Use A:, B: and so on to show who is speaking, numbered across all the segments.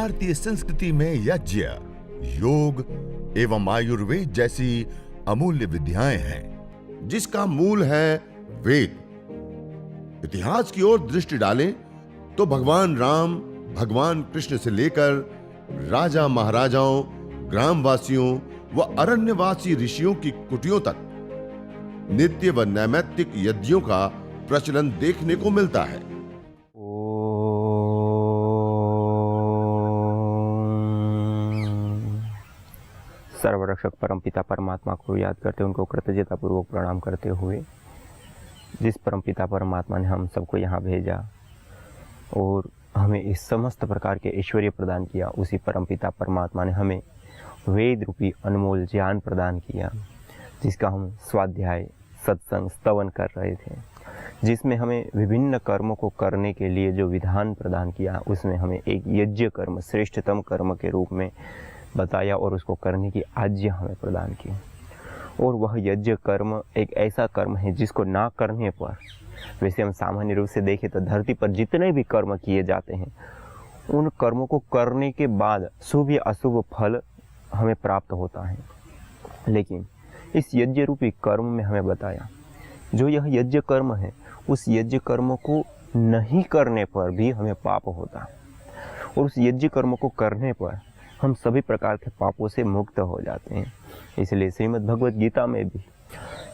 A: भारतीय संस्कृति में यज्ञ, योग एवं आयुर्वेद जैसी अमूल्य विद्याएं हैं, जिसका मूल है वेद। इतिहास की ओर दृष्टि डालें तो भगवान राम, भगवान कृष्ण से लेकर राजा महाराजाओं, ग्रामवासियों व अरण्यवासी ऋषियों की कुटियों तक नित्य व नैमित्तिक यज्ञों का प्रचलन देखने को मिलता है।
B: सर्वरक्षक परमपिता परमात्मा को याद करते, उनको कृतज्ञता पूर्वक प्रणाम करते हुए, जिस परमपिता परमात्मा ने हम सबको यहाँ भेजा और हमें इस समस्त प्रकार के ऐश्वर्य प्रदान किया, उसी परमपिता परमात्मा ने हमें वेद रूपी अनमोल ज्ञान प्रदान किया, जिसका हम स्वाध्याय, सत्संग, स्तवन कर रहे थे, जिसमें हमें विभिन्न कर्मों को करने के लिए जो विधान प्रदान किया, उसमें हमें एक यज्ञ कर्म श्रेष्ठतम कर्म के रूप में बताया और उसको करने की आज्ञा हमें प्रदान की। और वह यज्ञ कर्म एक ऐसा कर्म है जिसको ना करने पर, वैसे हम सामान्य रूप से देखें तो धरती पर जितने भी कर्म किए जाते हैं, उन कर्मों को करने के बाद शुभ या अशुभ फल हमें प्राप्त होता है। लेकिन इस यज्ञ रूपी कर्म में हमें बताया, जो यह यज्ञ कर्म है, उस यज्ञ कर्म को नहीं करने पर भी हमें पाप होता है, और उस यज्ञ कर्म को करने पर हम सभी प्रकार के पापों से मुक्त हो जाते हैं। इसलिए श्रीमद् भगवद गीता में भी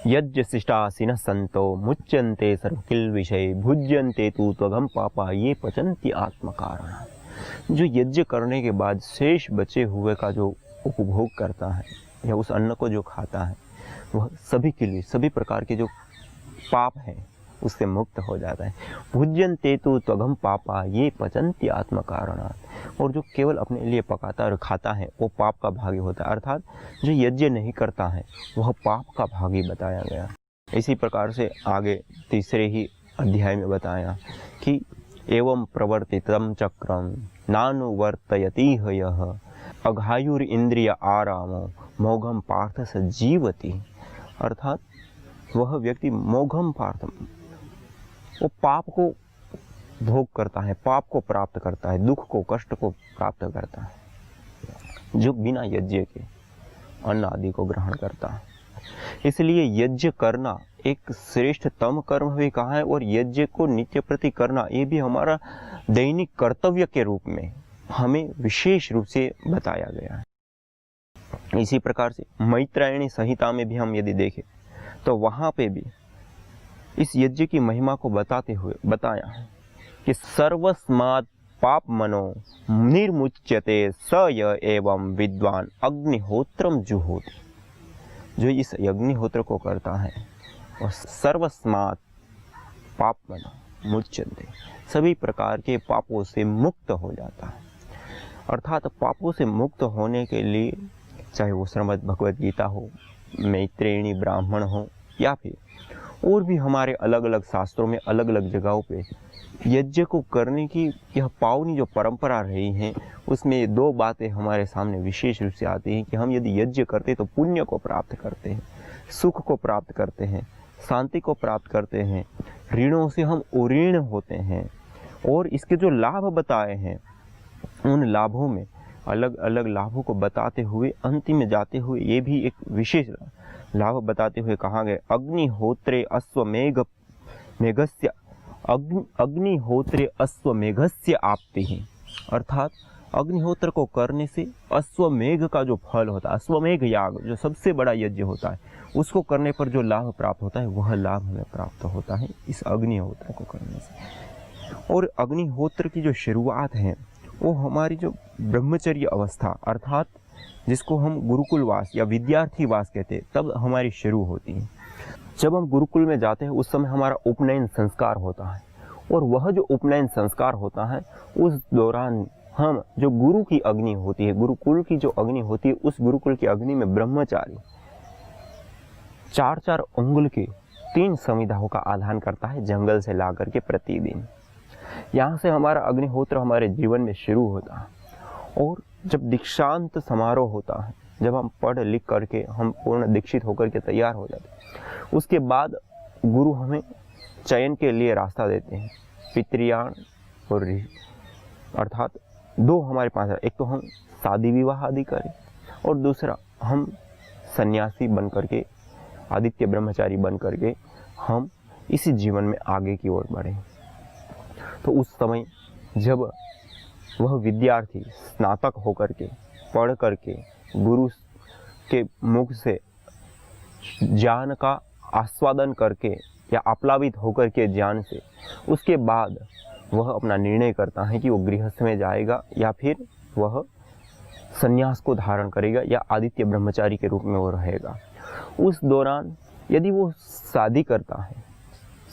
B: यज्ञ शिष्टासिनः संतो मुच्यन्ते सर्वकिल विषय भुज्यन्ते तु त्वघं पापा ये पचन्ति आत्मकारणात्। जो यज्ञ करने के बाद शेष बचे हुए का जो उपभोग करता है या उस अन्न को जो खाता है, वह सभी के लिए सभी प्रकार के जो पाप हैं उससे मुक्त हो जाता है। भुज्यन्ते तु त्वघं पापा ये पचन्ति आत्मकारणात्। और जो केवल अपने लिए पकाता और खाता है वो पाप का भागी होता है, अर्थात जो यज्ञ नहीं करता है वह पाप का भागी बताया गया। इसी प्रकार से आगे तीसरे ही अध्याय में बताया कि एवं प्रवर्तितं चक्रं नानुवर्तयति यः अघायुर इंद्रिय आरामो मोघम पार्थ स जीवति। अर्थात वह व्यक्ति मोघम पार्थ, वो पाप को भोग करता है, पाप को प्राप्त करता है, दुख को, कष्ट को प्राप्त करता है, जो बिना यज्ञ के अन्न आदि को ग्रहण करता है। इसलिए यज्ञ करना एक श्रेष्ठतम कर्म भी कहा है, और यज्ञ को नित्य प्रति करना ये भी हमारा दैनिक कर्तव्य के रूप में हमें विशेष रूप से बताया गया है। इसी प्रकार से मैत्रायणी संहिता में भी हम यदि देखें तो वहां पे भी इस यज्ञ की महिमा को बताते हुए बताया है कि सर्वस्मात् पाप मनो निर्मुच्यते स य एवं विद्वान अग्निहोत्रम जुहोति। जो इस अग्निहोत्र को करता है और सर्वस्मात् पाप मनो मुच्यते, सभी प्रकार के पापों से मुक्त हो जाता है। अर्थात पापों से मुक्त होने के लिए, चाहे वो श्रीमद् भगवद गीता हो, मैत्रेयणी ब्राह्मण हो, या फिर और भी हमारे अलग अलग शास्त्रों में अलग अलग जगहों पे यज्ञ को करने की यह पावनी जो परंपरा रही है, उसमें दो बातें हमारे सामने विशेष रूप से आती हैं कि हम यदि यज्ञ करते तो पुण्य को प्राप्त करते हैं, सुख को प्राप्त करते हैं, शांति को प्राप्त करते हैं, ऋणों से हम उऋण होते हैं। और इसके जो लाभ बताए हैं, उन लाभों में अलग अलग लाभों को बताते हुए अंतिम में जाते हुए ये भी एक विशेष लाभ बताते हुए कहा गया, अग्निहोत्रे अश्वमेघस्य आप्तिः। अर्थात अग्निहोत्र को करने से अश्वमेघ का जो फल होता है, अश्वमेघ याग जो सबसे बड़ा यज्ञ होता है, उसको करने पर जो लाभ प्राप्त होता है वह लाभ हमें प्राप्त होता है इस अग्निहोत्र को करने से। और अग्निहोत्र की जो शुरुआत है वो हमारी जो ब्रह्मचर्य अवस्था, अर्थात जिसको हम गुरुकुलवास या विद्यार्थीवास कहते हैं, तब हमारी शुरू होती है। जब हम गुरुकुल में जाते हैं उस समय हमारा उपनयन संस्कार होता है, और वह जो उपनयन संस्कार होता है उस दौरान हम जो गुरु की अग्नि होती है, गुरुकुल की जो अग्नि होती है, उस गुरुकुल की अग्नि में ब्रह्मचारी 4-4 अंगुल के 3 संविधाओं का आधान करता है जंगल से ला करके प्रतिदिन। यहाँ से हमारा अग्निहोत्र हमारे जीवन में शुरू होता है। और जब दीक्षांत समारोह होता है, जब हम पढ़ लिख करके हम पूर्ण दीक्षित होकर के तैयार हो जाते हैं, उसके बाद गुरु हमें चयन के लिए रास्ता देते हैं, पितृयाण और अर्थात दो हमारे पास है, एक तो हम शादी विवाह आदि करें और दूसरा हम सन्यासी बन करके, आदित्य ब्रह्मचारी बन करके हम इसी जीवन में आगे की ओर बढ़ें। तो उस समय जब वह विद्यार्थी स्नातक होकर के पढ़ करके गुरु के मुख से ज्ञान का आस्वादन करके या आप्लावित होकर के ज्ञान से, उसके बाद वह अपना निर्णय करता है कि वो गृहस्थ में जाएगा या फिर वह संन्यास को धारण करेगा या आदित्य ब्रह्मचारी के रूप में वो रहेगा। उस दौरान यदि वो शादी करता है,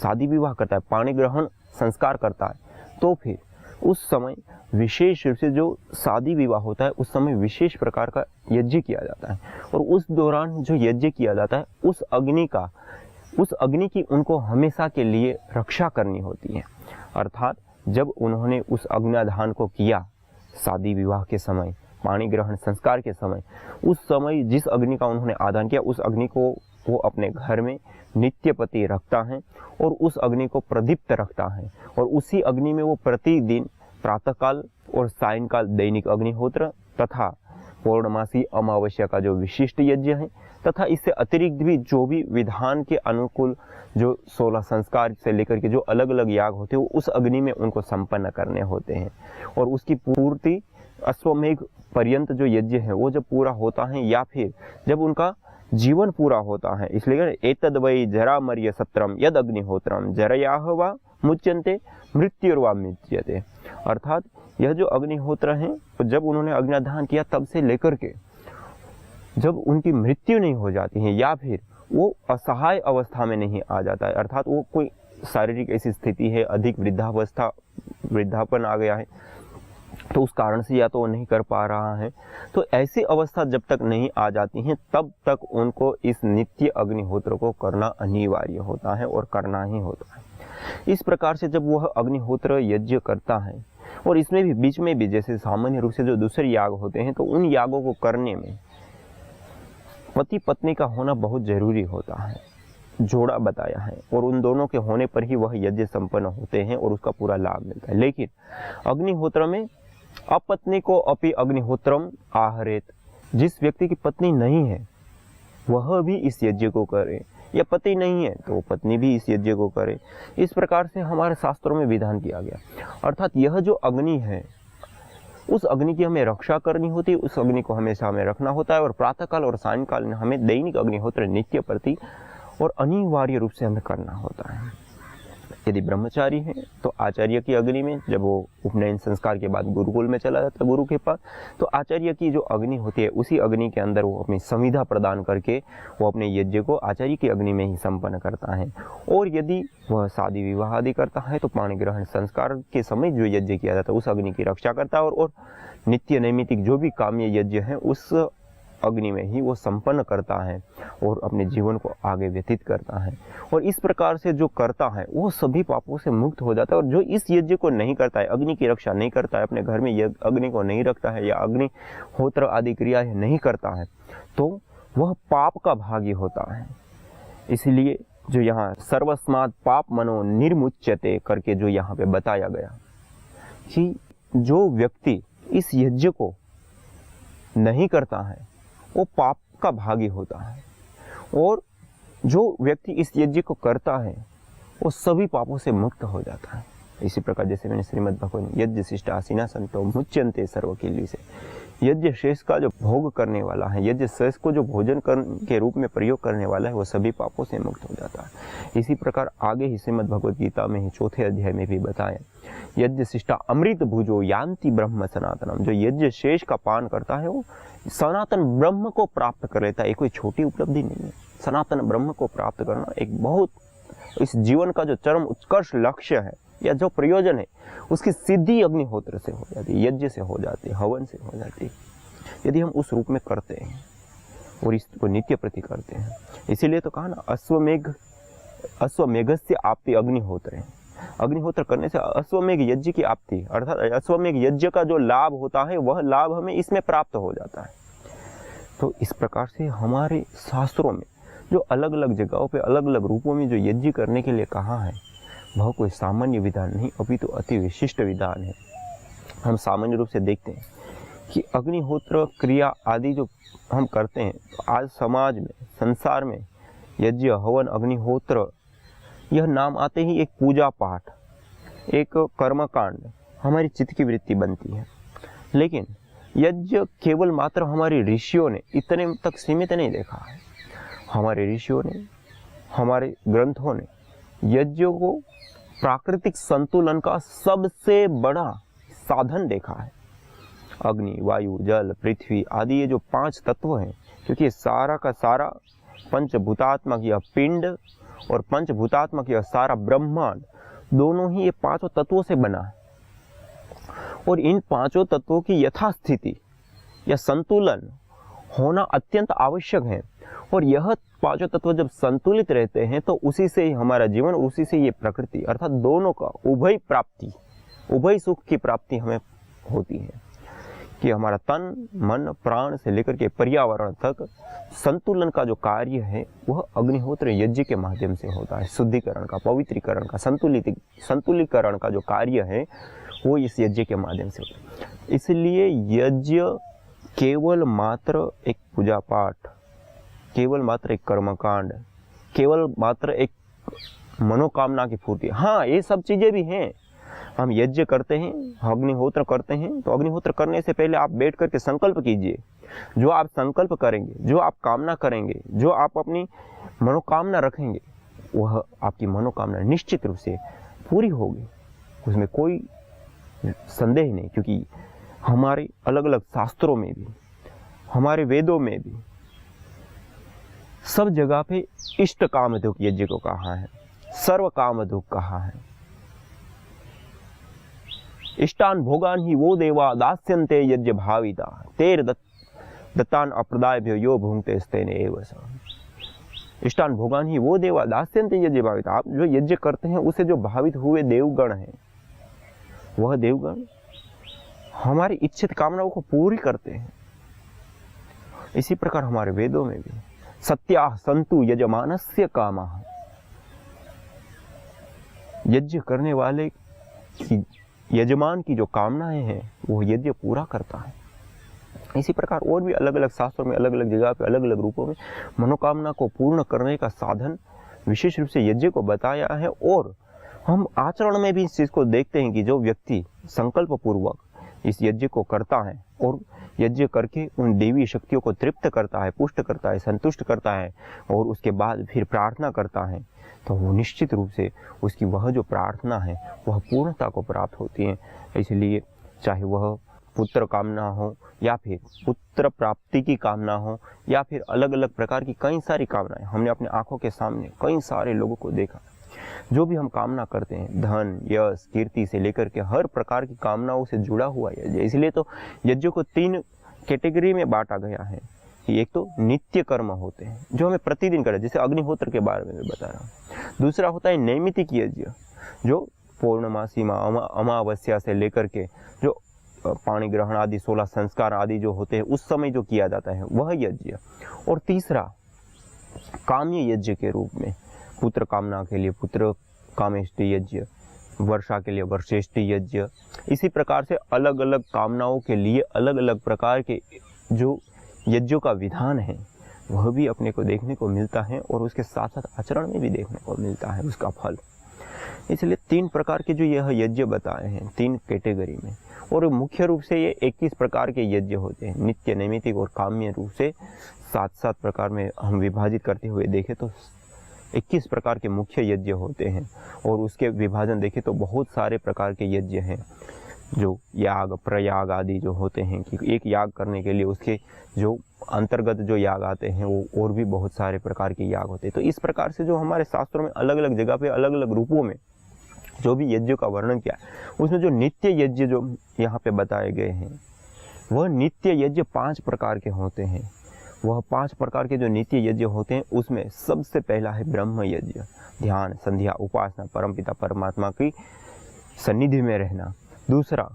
B: शादी विवाह करता है, पाणी ग्रहण संस्कार करता है, तो फिर उस समय विशेष रूप से जो शादी विवाह होता है उस समय विशेष प्रकार का यज्ञ किया जाता है और उस दौरान जो यज्ञ किया जाता है उस अग्नि की उनको हमेशा के लिए रक्षा करनी होती है। अर्थात जब उन्होंने उस अग्न्याधान को किया शादी विवाह के समय, पाणी ग्रहण संस्कार के समय, उस समय जिस अग्नि का उन्होंने आदान किया उस अग्नि को वो अपने घर में नित्यपति रखता है और उस अग्नि को प्रदीप्त रखता है और उसी अग्नि में वो प्रतिदिन प्रातःकाल और सायंकाल दैनिक अग्निहोत्र तथा पौर्णमासी अमावस्या का जो विशिष्ट यज्ञ है तथा इससे अतिरिक्त भी जो भी विधान के अनुकूल जो 16 संस्कार से लेकर के जो अलग अलग याग होते हैं वो उस अग्नि में उनको संपन्न करने होते हैं और उसकी पूर्ति अश्वमेघ पर्यंत जो यज्ञ है वो जब पूरा होता है या फिर जब उनका जीवन पूरा होता है, इसलिए एतद् वै जरामर्य सत्रम यद अग्निहोत्रम जरयाह वा मुच्यन्ते मृत्युर्वा मुच्यते। अर्थात यह जो अग्निहोत्र है तो जब उन्होंने अग्न्याधान किया तब से लेकर के जब उनकी मृत्यु नहीं हो जाती है या फिर वो असहाय अवस्था में नहीं आ जाता है, अर्थात वो कोई शारीरिक ऐसी स्थिति है, अधिक वृद्धापन आ गया है तो उस कारण से या तो वो नहीं कर पा रहा है, तो ऐसी अवस्था जब तक नहीं आ जाती है तब तक उनको इस नित्य अग्निहोत्र को करना अनिवार्य होता है और करना ही होता है। इस प्रकार से जब वह अग्निहोत्र यज्ञ करता है और इसमें भी बीच में भी जैसे सामान्य रूप से जो दूसरे याग होते हैं तो उन यागों को करने में पति पत्नी का होना बहुत जरूरी होता है, जोड़ा बताया है और उन दोनों के होने पर ही वह यज्ञ संपन्न होते हैं और उसका पूरा लाभ मिलता है। लेकिन अग्निहोत्र में अपत्नी को अपि अग्निहोत्रम आहरेत, जिस व्यक्ति की पत्नी नहीं है वह भी इस यज्ञ को करे या पति नहीं है तो पत्नी भी इस यज्ञ को करे। इस प्रकार से हमारे शास्त्रों में विधान किया गया। अर्थात यह जो अग्नि है उस अग्नि की हमें रक्षा करनी होती है, उस अग्नि को हमेशा हमें रखना होता है और प्रातःकाल और सायंकाल में हमें दैनिक अग्निहोत्र नित्य प्रति और अनिवार्य रूप से हमें करना होता है। यदि ब्रह्मचारी है तो आचार्य की अग्नि में, जब वो उपनयन संस्कार के बाद गुरुकुल में चला जाता है गुरु के पास, तो आचार्य की जो अग्नि होती है उसी अग्नि के अंदर वो अपनी संविधा प्रदान करके वो अपने यज्ञ को आचार्य की अग्नि में ही संपन्न करता है। और यदि वह शादी विवाह आदि करता है तो पाणी ग्रहण संस्कार के समय जो यज्ञ किया जाता है उस अग्नि की रक्षा करता है और नित्य नैमित्तिक जो भी काम्य यज्ञ है उस अग्नि में ही वो संपन्न करता है और अपने जीवन को आगे व्यतीत करता है। और इस प्रकार से जो करता है वो सभी पापों से मुक्त हो जाता है। और जो इस यज्ञ को नहीं करता है, अग्नि की रक्षा नहीं करता है, अपने घर में अग्नि को नहीं रखता है या अग्निहोत्र आदि क्रिया नहीं करता है, तो वह पाप का भागी होता है। इसलिए जो यहाँ सर्वस्मात् पाप मनो निर्मुच्यते करके जो यहाँ पे बताया गया कि जो व्यक्ति इस यज्ञ को नहीं करता है वो पाप का भागी होता है और जो व्यक्ति इस यज्ञ को करता है वो सभी पापों से मुक्त हो जाता है। इसी प्रकार जैसे मैंने श्रीमद् भगवत यज्ञ शिष्टा आसीना संतो मुच्यन्ते सर्वकिल्ली से, यज्ञ शेष का जो भोग करने वाला है, यज्ञ शेष को जो भोजन के रूप में प्रयोग करने वाला है वो सभी पापों से मुक्त हो जाता है। इसी प्रकार आगे ही श्रीमद् भगवत गीता में ही 4थे अध्याय में भी बताया, यज्ञ शिष्टा अमृत भुजो यान्ति ब्रह्म सनातनम, जो यज्ञ शेष का पान करता है वो सनातन ब्रह्म को प्राप्त कर लेता है। ये कोई छोटी उपलब्धि नहीं है। सनातन ब्रह्म को प्राप्त करना एक बहुत इस जीवन का जो चरम उत्कर्ष लक्ष्य है या जो प्रयोजन है उसकी सिद्धि अग्निहोत्र से हो जाती है, यज्ञ से हो जाती है, हवन से हो जाती है, यदि हम उस रूप में करते हैं और इसको नित्य प्रति करते हैं। इसीलिए तो कहा ना, अश्वमेघस्य आप्ति अग्निहोत्र है। अग्निहोत्र करने से अश्वमेघ यज्ञ की आप्ति अर्थात अश्वमेघ यज्ञ का जो लाभ होता है वह लाभ हमें इसमें प्राप्त हो जाता है। तो इस प्रकार से हमारे शास्त्रों में जो अलग अलग जगहों पे अलग अलग रूपों में जो यज्ञ करने के लिए कहा है वह कोई सामान्य विधान नहीं अपितु अति विशिष्ट विधान है। हम सामान्य रूप से देखते हैं कि अग्निहोत्र क्रिया आदि जो हम करते हैं, तो आज समाज में, संसार में यज्ञ, हवन, अग्निहोत्र, यह नाम आते ही एक पूजा पाठ, एक कर्मकांड हमारी चित्त की वृत्ति बनती है। लेकिन यज्ञ केवल मात्र हमारे ऋषियों ने इतने तक सीमित नहीं देखा है। हमारे ऋषियों ने, हमारे ग्रंथों ने यज्ञ को प्राकृतिक संतुलन का सबसे बड़ा साधन देखा है। अग्नि, वायु, जल, पृथ्वी आदि ये जो 5 तत्व हैं, क्योंकि ये सारा का सारा पंचभूतात्मक यह पिंड और पंचभूतात्मक यह सारा ब्रह्मांड, दोनों ही ये 5 तत्वों से बना है। और इन 5 तत्वों की यथास्थिति या संतुलन होना अत्यंत आवश्यक है। और यह 5 तत्व जब संतुलित रहते हैं तो उसी से ही हमारा जीवन, उसी से ये प्रकृति, अर्थात दोनों का उभय प्राप्ति, उभय सुख की प्राप्ति हमें होती है कि हमारा तन, मन, प्राण से लेकर के पर्यावरण तक संतुलन का जो कार्य है वह अग्निहोत्र यज्ञ के माध्यम से होता है। शुद्धिकरण का, पवित्रीकरण का, संतुलीकरण का जो कार्य है वो इस यज्ञ के माध्यम से होता है। इसलिए यज्ञ केवल मात्र एक पूजा पाठ, केवल मात्र एक कर्मकांड, केवल मात्र एक मनोकामना की पूर्ति, हाँ ये सब चीज़ें भी हैं। हम यज्ञ करते हैं, अग्निहोत्र करते हैं, तो अग्निहोत्र करने से पहले आप बैठ करके संकल्प कीजिए। जो आप संकल्प करेंगे, जो आप कामना करेंगे, जो आप अपनी मनोकामना रखेंगे, वह आपकी मनोकामना निश्चित रूप से पूरी होगी, उसमें कोई संदेह नहीं। क्योंकि हमारे अलग अलग शास्त्रों में भी, हमारे वेदों में भी सब जगह पे इष्ट कामधुक यज्ञ को कहा है, सर्व कामधुक कहा है। इष्टान भोगान ही वो देवा दास्यन्ते यज्ञ भाविता तेर दत्तान अप्रदायभ्यो यो भुंक्ते स्तेन एव स। इष्टान भोगान ही वो देवा दास्यन्ते यज्ञ भाविता, आप जो यज्ञ करते हैं उसे जो भावित हुए देवगण हैं, वह देवगण हमारी इच्छित कामनाओं को पूरी करते हैं। इसी प्रकार हमारे वेदों में भी सत्याः सन्तु यजमानस्य कामः, यज्ञ करने वाले की, यजमान की जो कामनाएं हैं वो यज्ञ पूरा करता है। इसी प्रकार और भी अलग अलग शास्त्रों में, अलग अलग जगह पे, अलग अलग रूपों में मनोकामना को पूर्ण करने का साधन विशेष रूप से यज्ञ को बताया है। और हम आचरण में भी इस चीज़ को देखते हैं कि जो व्यक्ति संकल्प पूर्वक इस यज्ञ को करता है और यज्ञ करके उन देवी शक्तियों को तृप्त करता है, पुष्ट करता है, संतुष्ट करता है और उसके बाद फिर प्रार्थना करता है, तो वो निश्चित रूप से उसकी वह जो प्रार्थना है वह पूर्णता को प्राप्त होती है। इसलिए चाहे वह पुत्र कामना हो या फिर पुत्र प्राप्ति की कामना हो या फिर अलग अलग प्रकार की कई सारी कामनाएं, हमने अपने आंखों के सामने कई सारे लोगों को देखा। जो भी हम कामना करते हैं, धन, यश, कीर्ति से लेकर के हर प्रकार की कामनाओं से जुड़ा हुआ यज्ञ। इसलिए तो यज्ञ को 3 कैटेगरी में बांटा गया है कि एक तो नित्य कर्म होते हैं जो हमें प्रतिदिन करें, जैसे अग्निहोत्र के बारे में मैं बता रहा हूँ। दूसरा होता है नैमित्तिक यज्ञ, जो पौर्णमासी अमावस्या से लेकर के जो पाणी ग्रहण आदि 16 संस्कार आदि जो होते हैं उस समय जो किया जाता है वह यज्ञ। और तीसरा काम्य यज्ञ के रूप में पुत्र कामना के लिए पुत्र कामेष्टि यज्ञ, वर्षा के लिए वर्षेष्टि यज्ञ। इसी प्रकार से अलग अलग कामनाओं के लिए अलग अलग प्रकार के जो यज्ञों का विधान है वह भी अपने को देखने को मिलता है और उसके साथ साथ आचरण में भी देखने को मिलता है उसका फल। इसलिए 3 प्रकार के जो यह यज्ञ बताए हैं 3 कैटेगरी में, और मुख्य रूप से ये 21 प्रकार के यज्ञ होते हैं, नित्य, नैमित्तिक और काम्य रूप से 7-7 प्रकार में हम विभाजित करते हुए देखें तो 21 प्रकार के मुख्य यज्ञ होते हैं। और उसके विभाजन देखें तो बहुत सारे प्रकार के यज्ञ हैं, जो याग, प्रयाग आदि जो होते हैं कि एक याग करने के लिए उसके जो अंतर्गत जो याग आते हैं वो और भी बहुत सारे प्रकार के याग होते हैं। तो इस प्रकार से जो हमारे शास्त्रों में अलग अलग जगह पे अलग अलग रूपों में जो भी यज्ञ का वर्णन किया है उसमें जो नित्य यज्ञ जो यहाँ पे बताए गए हैं वह नित्य यज्ञ 5 प्रकार के होते हैं। वह 5 प्रकार के जो नित्य यज्ञ होते हैं उसमें सबसे पहला है ब्रह्म यज्ञ, ध्यान, संध्या, उपासना, परमपिता परमात्मा की सन्निधि में रहना। दूसरा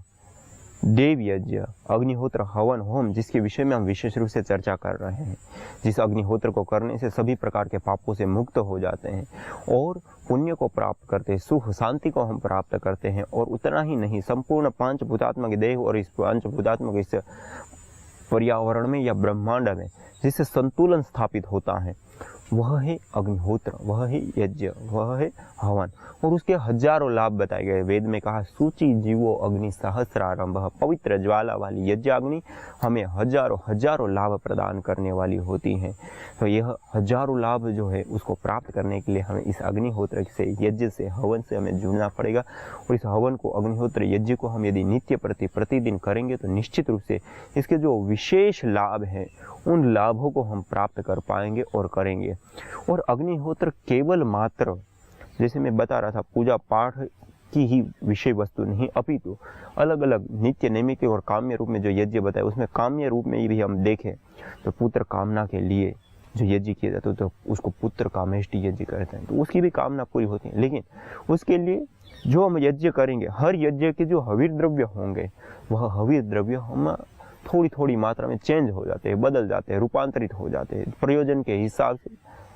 B: देव यज्ञ, अग्निहोत्र, हवन, होम, जिसके विषय में हम विशेष रूप से चर्चा कर रहे हैं, जिस अग्निहोत्र को करने से सभी प्रकार के पापों से मुक्त हो जाते हैं और पुण्य को प्राप्त करते हैं, सुख शांति को हम प्राप्त करते हैं। और उतना ही नहीं, संपूर्ण पंचभूतात्मक देह और इस पंचभूतात्मक इस पर्यावरण में या ब्रह्मांड में जिससे संतुलन स्थापित होता है, वह है अग्निहोत्र, वह है यज्ञ, वह है हवन। और उसके हजारों लाभ बताए गए। वेद में कहा, सूची जीवो अग्नि सहस्रारंभ, पवित्र ज्वाला वाली यज्ञ अग्नि हमें हजारों हजारों लाभ प्रदान करने वाली होती है। तो यह हजारों लाभ जो है उसको प्राप्त करने के लिए हमें इस अग्निहोत्र से, यज्ञ से, हवन से हमें जुड़ना पड़ेगा। और इस हवन को, अग्निहोत्र यज्ञ को हम यदि नित्य प्रतिदिन करेंगे तो निश्चित रूप से इसके जो विशेष लाभ हैं उन लाभों को हम प्राप्त कर पाएंगे और करेंगे। और अग्निहोत्र केवल मात्र, जैसे मैं बता रहा था, पूजा पाठ की ही विषय वस्तु नहीं, अपितु अलग अलग नित्य नैमिक और काम्य रूप में जो यज्ञ बताए, उसमें काम्य रूप में भी हम देखें तो पुत्र कामना के लिए जो यज्ञ किया जाता है तो उसको पुत्र कामेष्टि यज्ञ कहते हैं, तो उसकी भी कामना पूरी होती है। लेकिन उसके लिए जो हम यज्ञ करेंगे, हर यज्ञ के जो हविर द्रव्य होंगे, वह हविर द्रव्य हम थोड़ी थोड़ी मात्रा में चेंज हो जाते हैं, बदल जाते हैं, रूपांतरित हो जाते हैं। प्रयोजन के हिसाब से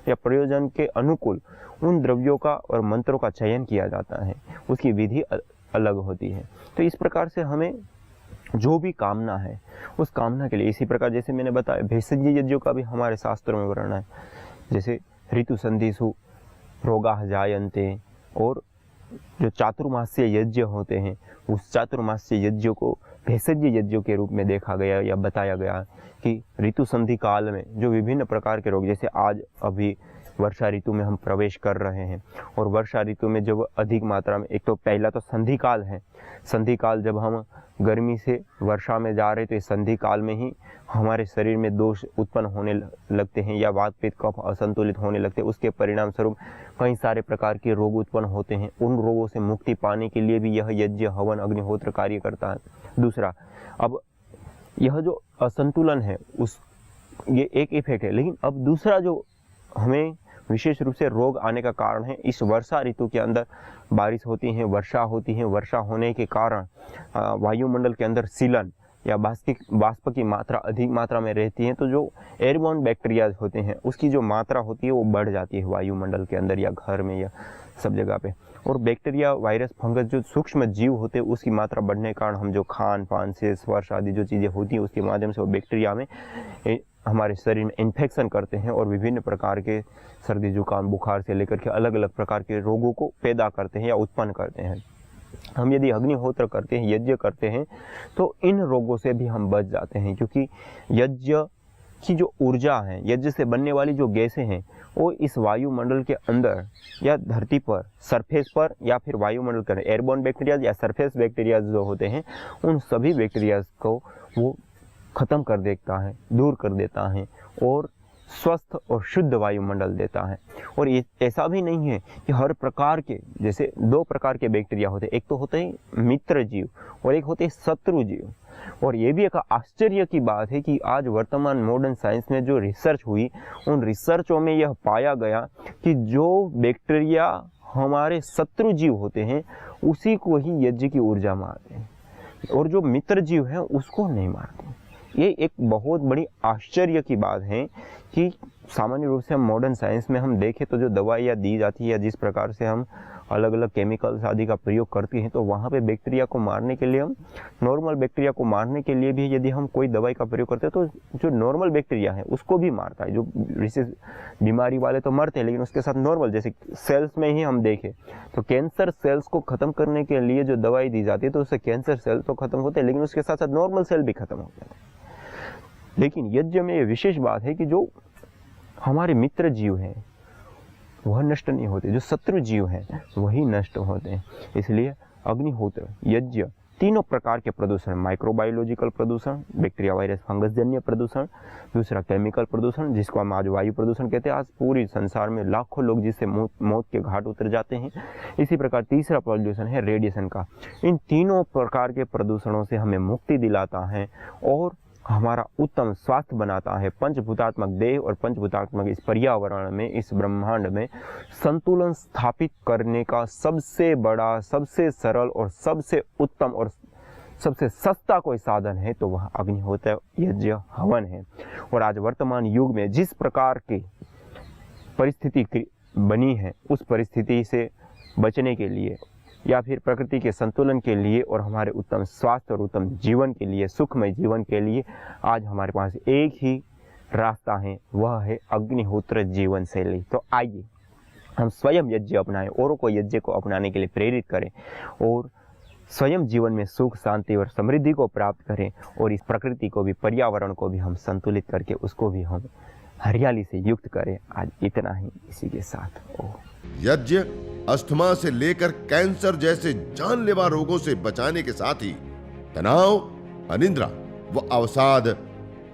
B: या प्रयोजन के अनुकूल उन द्रव्यों का और मंत्रों का चयन किया जाता है, उसकी विधि अलग होती है। तो इस प्रकार से हमें जो भी कामना है उस कामना के लिए, इसी प्रकार जैसे मैंने बताया भेषज यज्ञों का भी हमारे शास्त्रों में वर्णन है। जैसे ऋतु संधिषु रोगाः जायन्ते, और जो चातुर्मास्यीय यज्ञ होते हैं उस चातुर्मास्यीय यज्ञों को भेषज यज्ञों के रूप में देखा गया या बताया गया कि ऋतु संधि काल में जो विभिन्न प्रकार के रोग, जैसे आज अभी वर्षा ऋतु में हम प्रवेश कर रहे हैं और वर्षा ऋतु में जब अधिक मात्रा में, एक तो पहला तो संधि काल है, संधि काल जब हम गर्मी से वर्षा में जा रहे तो इस संधि काल में ही हमारे शरीर में दोष उत्पन्न होने लगते हैं या वात पित्त कफ असंतुलित होने लगते हैं। उसके परिणाम स्वरूप कई सारे प्रकार के रोग उत्पन्न होते हैं। उन रोगों से मुक्ति पाने के लिए भी यह यज्ञ हवन अग्निहोत्र कार्य करता है। दूसरा, अब यह जो असंतुलन है उस ये एक इफेक्ट है, लेकिन अब दूसरा जो हमें विशेष रूप से रोग आने का कारण है, इस वर्षा ऋतु के अंदर बारिश होती है, वर्षा होती है, वर्षा होने के कारण वायुमंडल के अंदर सीलन या वाष्प की मात्रा अधिक मात्रा में रहती है, तो जो एयरबोर्न बैक्टीरिया होते हैं उसकी जो मात्रा होती है वो बढ़ जाती है वायुमंडल के अंदर या घर में या सब जगह पे। और बैक्टीरिया, वायरस, फंगस जो सूक्ष्म जीव होते हैं उसकी मात्रा बढ़ने के कारण हम जो खान पान से स्पर्श आदि जो चीज़ें होती हैं उसके माध्यम से वो बैक्टीरिया में हमारे शरीर में इन्फेक्शन करते हैं और विभिन्न प्रकार के सर्दी जुकाम बुखार से लेकर के अलग अलग प्रकार के रोगों को पैदा करते हैं या उत्पन्न करते हैं। हम यदि अग्निहोत्र करते हैं, यज्ञ करते हैं, तो इन रोगों से भी हम बच जाते हैं, क्योंकि यज्ञ की जो ऊर्जा है, यज्ञ से बनने वाली जो गैसें हैं वो इस वायुमंडल के अंदर या धरती पर सरफेस पर या फिर वायुमंडल के अंदर एयरबोर्न बैक्टीरिया या सरफेस बैक्टीरिया जो होते हैं उन सभी बैक्टीरिया को वो खत्म कर देता है, दूर कर देता है और स्वस्थ और शुद्ध वायुमंडल देता है। और ये ऐसा भी नहीं है कि हर प्रकार के, जैसे दो प्रकार के बैक्टीरिया होते हैं, एक तो होते हैं मित्र जीव और एक होते हैं शत्रु जीव। और ये भी एक आश्चर्य की बात है कि आज वर्तमान मॉडर्न साइंस में जो रिसर्च हुई उन रिसर्चों में यह पाया गया कि जो बैक्टीरिया हमारे शत्रु जीव होते हैं उसी को ही यज्ञ की ऊर्जा मारते हैं और जो मित्र जीव है उसको नहीं मारते। ये एक बहुत बड़ी आश्चर्य की बात है कि सामान्य रूप से हम मॉडर्न साइंस में हम देखें तो जो दवाइयाँ दी जाती है या जिस प्रकार से हम अलग अलग केमिकल्स आदि का प्रयोग करते हैं तो वहाँ पे बैक्टीरिया को मारने के लिए, हम नॉर्मल बैक्टीरिया को मारने के लिए भी यदि हम कोई दवाई का प्रयोग करते हैं तो जो नॉर्मल बैक्टीरिया है उसको भी मारता है। जो विशेष बीमारी वाले तो मरते हैं, लेकिन उसके साथ नॉर्मल, जैसे सेल्स में ही हम देखें तो कैंसर सेल्स को खत्म करने के लिए जो दवाई दी जाती है तो उससे कैंसर सेल तो खत्म होते हैं, लेकिन उसके साथ साथ नॉर्मल सेल भी खत्म होते हैं। लेकिन यज्ञ में ये विशेष बात है कि जो हमारे मित्र जीव हैं वह नष्ट नहीं होते, जो शत्रु जीव हैं वही नष्ट होते हैं। इसलिए अग्निहोत्र, यज्ञ, तीनों प्रकार के प्रदूषण, माइक्रोबायोलॉजिकल प्रदूषण, बैक्टीरिया वायरस फंगस जन्य प्रदूषण, दूसरा केमिकल प्रदूषण जिसको हम आज वायु प्रदूषण कहते हैं, आज पूरी संसार में लाखों लोग जिससे मौत के घाट उतर जाते हैं। इसी प्रकार तीसरा प्रदूषण है रेडिएशन का। इन तीनों प्रकार के प्रदूषणों से हमें मुक्ति दिलाता है और हमारा उत्तम स्वास्थ्य बनाता है। पंचभूतात्मक देह और पंचभूतात्मक इस पर्यावरण में, इस ब्रह्मांड में संतुलन स्थापित करने का सबसे बड़ा, सबसे सरल और सबसे उत्तम और सबसे सस्ता कोई साधन है तो वह अग्निहोत्र यज्ञ हवन है। और आज वर्तमान युग में जिस प्रकार की परिस्थिति बनी है, उस परिस्थिति से बचने के लिए या फिर प्रकृति के संतुलन के लिए और हमारे उत्तम स्वास्थ्य और उत्तम जीवन के लिए, सुखमय जीवन के लिए आज हमारे पास एक ही रास्ता है, वह है अग्निहोत्र जीवन शैली। तो आइए हम स्वयं यज्ञ अपनाएं, औरों को यज्ञ को अपनाने के लिए प्रेरित करें और स्वयं जीवन में सुख, शांति और समृद्धि को प्राप्त करें और इस प्रकृति को भी, पर्यावरण को भी हम संतुलित करके उसको भी हम हरियाली से युक्त करें। आज इतना ही, इसी के साथ
A: यज्ञ अस्थमा से लेकर कैंसर जैसे जानलेवा रोगों से बचाने के साथ ही तनाव, अनिद्रा व अवसाद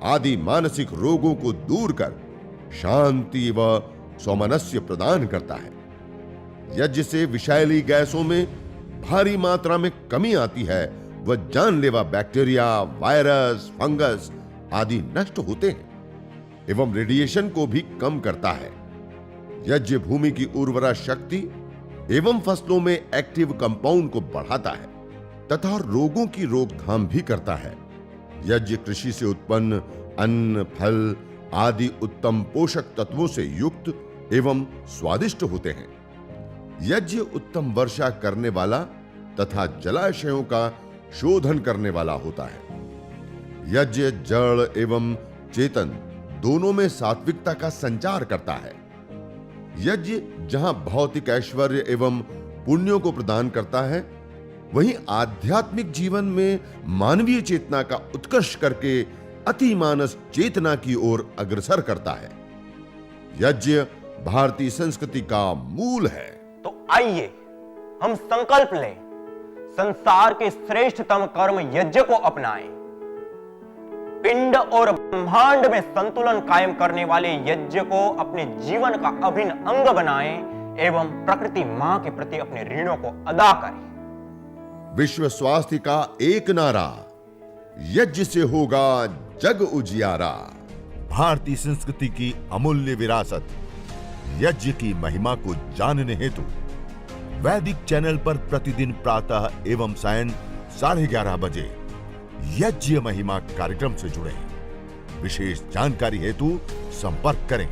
A: आदि मानसिक रोगों को दूर कर शांति व सौमनस्य प्रदान करता है। यज्ञ से विषैली गैसों में भारी मात्रा में कमी आती है व जानलेवा बैक्टीरिया, वायरस, फंगस आदि नष्ट होते हैं एवं रेडिएशन को भी कम करता है। यज्ञ भूमि की उर्वरा शक्ति एवं फसलों में एक्टिव कंपाउंड को बढ़ाता है तथा रोगों की रोकथाम भी करता है। यज्ञ कृषि से उत्पन्न अन्न, फल आदि उत्तम पोषक तत्वों से युक्त एवं स्वादिष्ट होते हैं। यज्ञ उत्तम वर्षा करने वाला तथा जलाशयों का शोधन करने वाला होता है। यज्ञ जड़ एवं चेतन दोनों में सात्विकता का संचार करता है। यज्ञ जहां भौतिक ऐश्वर्य एवं पुण्यों को प्रदान करता है, वहीं आध्यात्मिक जीवन में मानवीय चेतना का उत्कर्ष करके अतिमानस चेतना की ओर अग्रसर करता है। यज्ञ भारतीय संस्कृति का मूल है।
C: तो आइए हम संकल्प लें, संसार के श्रेष्ठतम कर्म यज्ञ को अपनाएं। पिंड और ब्रह्मांड में संतुलन कायम करने वाले यज्ञ को अपने जीवन का अभिन्न अंग बनाएं एवं प्रकृति मां के प्रति अपने ऋणों को अदा करें।
A: विश्व स्वास्थ्य का एक नारा, यज्ञ से होगा जग उजियारा।
D: भारतीय संस्कृति की अमूल्य विरासत यज्ञ की महिमा को जानने हेतु वैदिक चैनल पर प्रतिदिन प्रातः एवं सायं 11:30 बजे यज्ञ महिमा कार्यक्रम से जुड़े। विशेष जानकारी हेतु संपर्क करें।